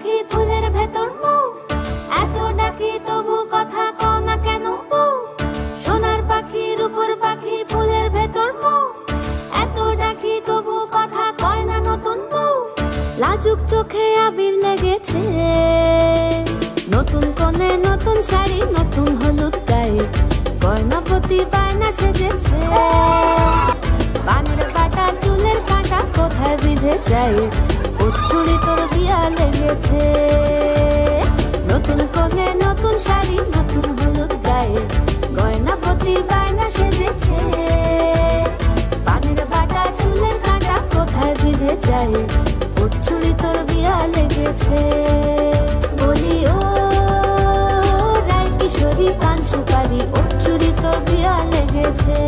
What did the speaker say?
পাখি ফুলের ভেতর মৌ, এত ডাকি তবু কথা কও না কেন বউ। সোনার পাখি রূপোর পাখি ফুলের ভেতর মৌ, এত ডাকি তবু কথা কয় না নতুন বউ। লাজুক চোখে আবির লেগেছে, নতুন কোণে নতুন শাড়ি নতুন হলুদ গায়ে, গয়নাপতি বায়না সেজেছে। পানের বাটা চুলের কাঁটা কোথায় বিঁধে যায়, উচ্ছুরি তোর বিয়া লেগেছে। নতুন কোণে নতুন শাড়ি নতুন হলুদ গায়ে, গয়নাপতি বায়না সেজেছে। পানের বাটা চুলের কাঁটা কোথায় বিঁধে যায়, উচ্ছুরি তোর বিয়া লেগেছে। বলি ও রায় কিশোরী পান সুপারি, উচ্ছুরি তোর বিয়া লেগেছে।